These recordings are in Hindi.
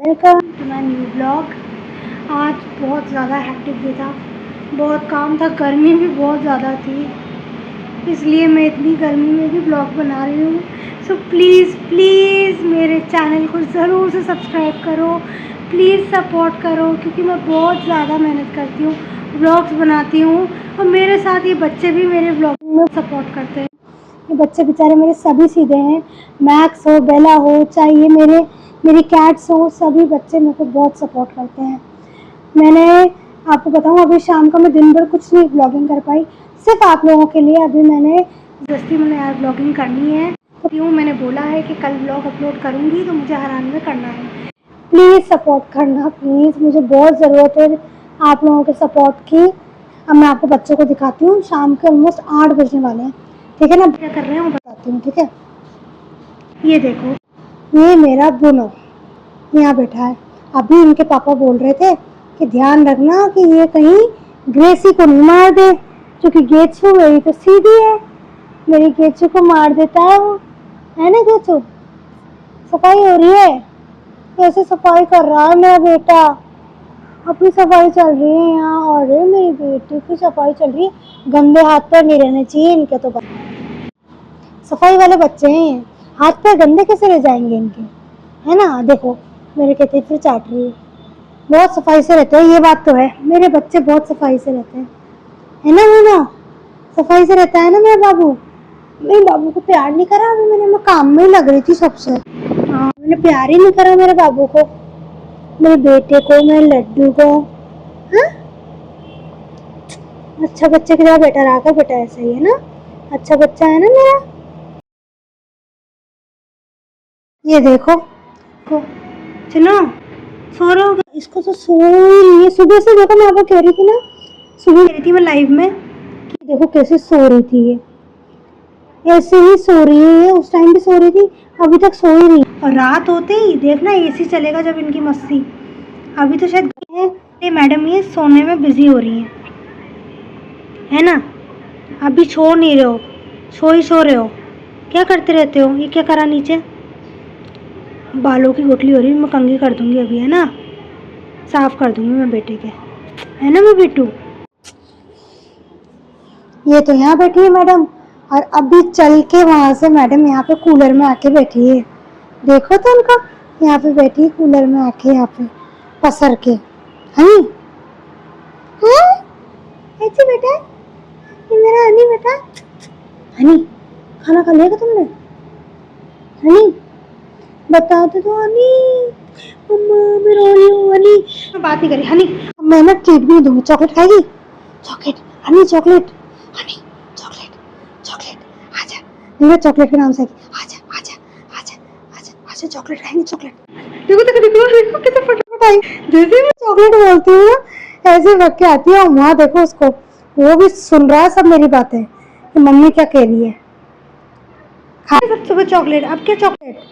Welcome to my new blog. आज बहुत ज़्यादा हेक्टिक डे था, बहुत काम था, गर्मी भी बहुत ज़्यादा थी, इसलिए मैं इतनी गर्मी में भी ब्लॉग बना रही हूँ। सो प्लीज़ मेरे चैनल को ज़रूर से सब्सक्राइब करो, प्लीज़ सपोर्ट करो, क्योंकि मैं बहुत ज़्यादा मेहनत करती हूँ, ब्लॉग्स बनाती हूँ और मेरे साथ ये बच्चे भी मेरे ब्लॉग में सपोर्ट करते हैं। ये बच्चे बेचारे मेरे सभी सीधे हैं, मैक्स हो, बेला हो, चाहे ये मेरी कैट्स हो, सभी बच्चे मेरे को बहुत सपोर्ट करते हैं। मैंने आपको बताऊं, अभी शाम का मैं दिन भर कुछ नहीं ब्लॉगिंग कर पाई, सिर्फ आप लोगों के लिए। अभी मैंने यार ब्लॉगिंग करनी है, तो यूँ मैंने बोला है कि कल ब्लॉग अपलोड करूँगी, तो मुझे हरान में करना है। प्लीज़ सपोर्ट करना, प्लीज़, मुझे बहुत ज़रूरत है आप लोगों के सपोर्ट की। अब मैं आपको बच्चों को दिखाती हूँ, शाम के ऑलमोस्ट 8 बजने वाले हैं, ठीक है ना? क्या कर रहे हैं वो बताती हूँ, ठीक है? ये देखो, ये मेरा बुनो यहाँ बैठा है। अभी इनके पापा बोल रहे थे कि ध्यान रखना कि ये कहीं ग्रेसी को नहीं मार दे, क्योंकि गेचू मेरी तो सीधी है, मेरी गेचू को मार देता है वो, है ना गेचू? सफाई हो रही है, कैसे सफाई कर रहा है मेरा बेटा? अपनी सफाई चल रही है यहाँ, और मेरी बेटी की सफाई चल रही है। गंदे हाथ पैर नहीं रहने चाहिए इनके, तो सफाई वाले बच्चे हैं, हाथ पैर गंदे कैसे रह जाएंगे इनके, है ना? देखो मेरे कहते फिर चाट रही है। बहुत सफाई से रहते हैं, ये बात तो है, मेरे बच्चे बहुत सफाई से रहते हैं, है ना? वो ना सफाई से रहता है ना मेरा बाबू। मेरे बाबू को प्यार नहीं करा अभी मैं काम में ही लग रही थी सबसे। हाँ, मैंने प्यार ही नहीं करा मेरे बाबू को, मेरे बेटे को, मेरे लड्डू को। हाँ, अच्छा बच्चे की तरह बेटा रहा कर बेटा, ऐसा ही है ना? अच्छा बच्चा है ना मेरा। ये देखो को चलो, सो रहा होगा, इसको तो सो ही नहीं है सुबह से। देखो मैं आपको कह रही थी ना, सुबह कह रही थी मैं लाइव में कि देखो कैसे सो रही थी ये, ऐसे ही सो रही है ये, उस टाइम भी सो रही थी, अभी तक सो ही नहीं। और रात होते ही देखना एसी चलेगा जब इनकी मस्ती। अभी तो शायद ये मैडम ये सोने में बिजी हो रही है ना? अभी छोड़ नहीं रहे हो, सो रहे हो, क्या करते रहते हो? ये क्या करा नीचे, बालों की गुठली हो रही है, मैं कंघी कर दूंगी अभी, है ना? साफ कर दूंगी मैं बेटे के, है ना? मैं बिट्टू, ये तो यहाँ बैठी है मैडम, और अभी चल के वहां से मैडम यहाँ पे कूलर में आके बैठी है। देखो तो उनको, यहाँ पे बैठी है कूलर में आके, यहाँ पे पसर के। हनी, हाँ ऐसे बेटा, ये मेरा हनी बेटा। हनी, खाना खा लिया तुमने? हनी बताओ तो हनी, मम्मा मैं रो रही हूँ हनी। मैं बात नहीं करी हनी, मैं ना ट्रीट भी दूंगी। चॉकलेट खाएगी? Chocolate Honey, chocolate Honey, chocolate chocolate, आजा, मेरा चॉकलेट के नाम से आजा आजा आजा आजा आजा, चॉकलेट खाएंगे चॉकलेट। देखो देखो देखो देखो कितना फटाफट आई, जैसे मैं चॉकलेट बोलती हूँ ना ऐसे भाग के आती है। वहाँ देखो उसको, वो भी सुन रहा है सब मेरी बातें कि मम्मी क्या कह रही है। खाए सब सुबह चॉकलेट, अब क्या चॉकलेट?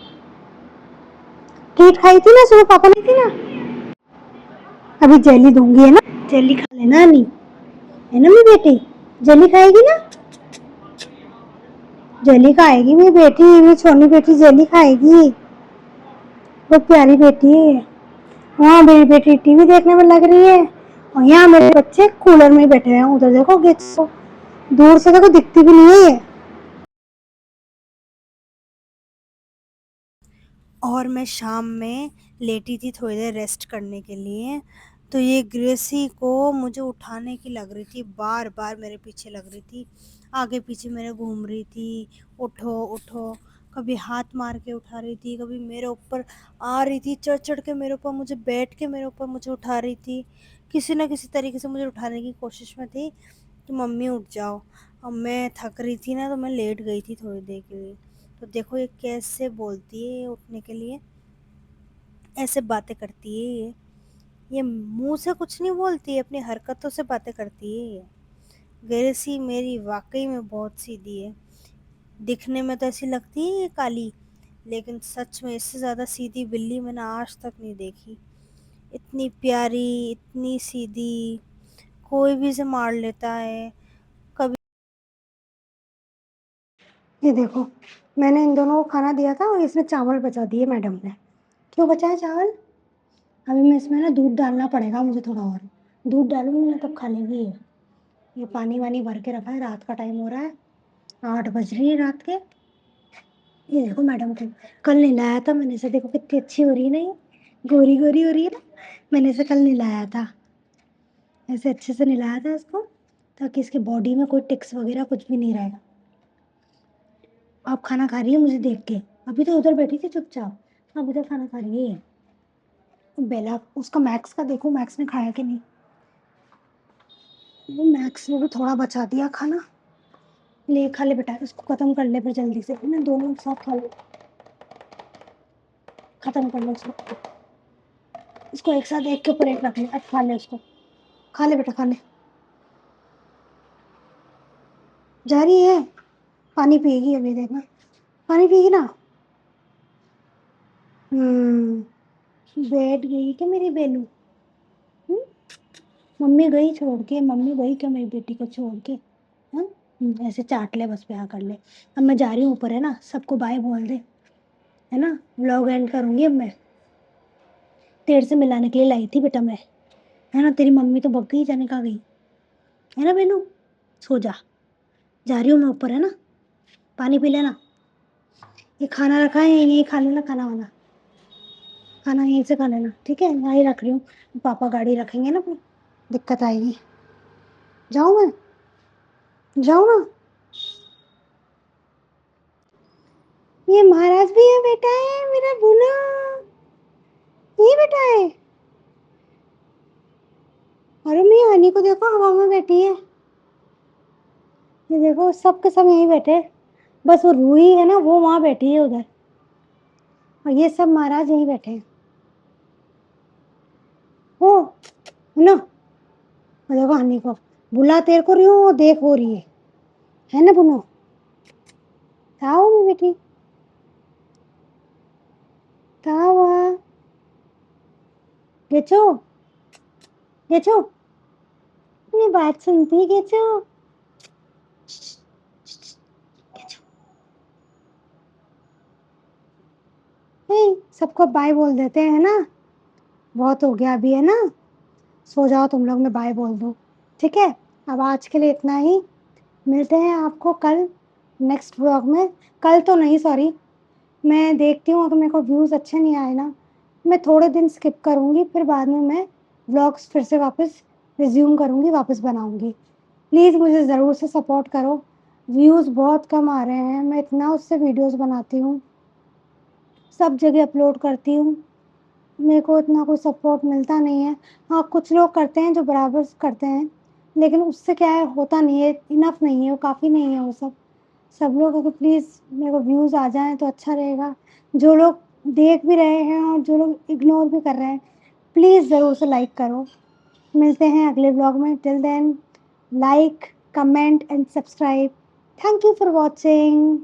ट्रीट खाई थी ना सुबह, पापा ने थी ना, अभी जेली दूंगी, है ना? जेली खा लेना हनी, है ना मेरी बेटी? जेली खाएगी ना? जेली खाएगी मेरी बेटी, मेरी छोटी बेटी जेली खाएगी, बहुत प्यारी बेटी है। वहाँ मेरी बेटी टीवी देखने में लग रही है, और यहाँ मेरे बच्चे कूलर में बैठे हैं। उधर देखो गेट को, दूर से देखो दिखती भी नहीं है ये। और मैं शाम में लेटी थी थोड़ी देर रेस्ट करने के लिए, तो ये ग्रेसी को मुझे उठाने की लग रही थी, बार बार मेरे पीछे लग रही थी, आगे पीछे मेरे घूम रही थी, उठो उठो, कभी हाथ मार के उठा रही थी, कभी मेरे ऊपर आ रही थी, चढ़ चढ़ के मेरे ऊपर, मुझे बैठ के मेरे ऊपर मुझे उठा रही थी, किसी ना किसी तरीके से मुझे उठाने की कोशिश में थी कि मम्मी उठ जाओ। और मैं थक रही थी ना, तो मैं लेट गई थी थोड़ी देर के लिए। तो देखो ये कैसे बोलती है ये उठने के लिए, ऐसे बातें करती है ये मुंह से कुछ नहीं बोलती है, अपनी हरकतों से बातें करती है ये। ग्रेसी मेरी वाकई में बहुत सीधी है, दिखने में तो ऐसी लगती है ये काली, लेकिन सच में इससे ज़्यादा सीधी बिल्ली मैंने आज तक नहीं देखी। इतनी प्यारी, इतनी सीधी, कोई भी इसे मार लेता है कभी। ये देखो, मैंने इन दोनों को खाना दिया था और इसने चावल बचा दिए मैडम ने। क्यों बचाए चावल? अभी मैं इसमें ना दूध डालना पड़ेगा मुझे थोड़ा और। दूध डालूंगी ना तब खा लेंगी ये। ये पानी वानी भर के रखा है, रात का टाइम हो रहा है, 8 बज रही है रात के। ये देखो मैडम को कल नहलाया था मैंने से, देखो कितनी अच्छी हो रही है ना, ये गोरी गोरी हो रही है ना। मैंने इसे कल नहलाया था, ऐसे अच्छे से नहलाया था इसको, ताकि इसके बॉडी में कोई टिक्स वगैरह कुछ भी नहीं रहेगा। आप खाना खा रही है मुझे देख के, अभी तो उधर बैठी थी चुपचाप, अब इधर खाना खा रही है। बेला उसका मैक्स का देखो, मैक्स ने खाया कि नहीं। वो मैक्स ने भी थोड़ा बचा दिया खाना। ले खा ले बेटा, इसको खत्म कर ले फिर जल्दी से ना, दोनों एक साथ खा लो, खत्म कर लो इसको। इसको एक साथ एक के ऊपर एक रख ले, अब खा ले उसको, खा ले बेटा खा ले। जा रही है, पानी पिएगी अभी, देखना पानी पिएगी ना। बैठ गई क्या मेरी बेलू। हम्म, मम्मी गई छोड़ के, मम्मी गई क्या मेरी बेटी को छोड़ के। हाँ, ऐसे चाट ले बस, प्यार कर ले। अब मैं जा रही हूँ ऊपर, है ना, सबको बाय बोल दे, है ना। व्लॉग एंड करूँगी अब मैं, तेरे से मिलाने के लिए लाई थी बेटा मैं, है ना। तेरी मम्मी तो भग गई, जाने कहाँ गई, है ना बेनू। सो जा रही हूँ मैं ऊपर, है ना। पानी पी लेना। ये खाना रखा है, यहीं खा लेना खाना वाना, खाना यहीं से खा लेना, ठीक है। यहाँ ही रख रही हूँ, पापा गाड़ी रखेंगे ना फिर दिक्कत आएगी। जाऊँ मैं, जाऊँ ना। ये महाराज भी है बेटा, है मेरा बुना, ये बेटा है। अरे मैं हनी को देखो हवा में बैठी है, ये देखो सबके सब यहीं बैठे हैं। बस वो रूही है ना, वो वहां बैठी है उधर, और ये सब महाराज यहीं बैठे हैं। वो है ना, वो देखो हनी को बुला तेरे को रही हूँ, वो देख हो रही है ना बुनो। आओ मैं बेटी, तावा गेचो, गेचो अपनी बात सुनती, गेचो गेचो। सबको बाय बोल देते हैं ना, बहुत हो गया अभी, है ना। सो जाओ तुम लोग, मैं बाय बोल दूँ, ठीक है। अब आज के लिए इतना ही, मिलते हैं आपको कल नेक्स्ट व्लॉग में। कल तो नहीं, सॉरी, मैं देखती हूँ अगर मेरे को व्यूज़ अच्छे नहीं आए ना, मैं थोड़े दिन स्किप करूँगी, फिर बाद में मैं व्लॉग्स फिर से वापस रिज्यूम करूँगी, वापस बनाऊँगी। प्लीज़ मुझे ज़रूर से सपोर्ट करो, व्यूज़ बहुत कम आ रहे हैं, मैं इतना उससे वीडियोज़ बनाती हूँ, सब जगह अपलोड करती हूँ, मेरे को इतना कोई सपोर्ट मिलता नहीं है। हाँ, कुछ लोग करते हैं जो बराबर करते हैं, लेकिन उससे क्या है, होता नहीं है, इनफ नहीं है, वो काफ़ी नहीं है वो सब। सब लोग अगर प्लीज़ मेरे को व्यूज़ आ जाएँ तो अच्छा रहेगा। जो लोग देख भी रहे हैं और जो लोग इग्नोर भी कर रहे हैं, प्लीज़ ज़रूर से लाइक करो। मिलते हैं अगले ब्लॉग में, till then like, comment and subscribe. Thank you for watching.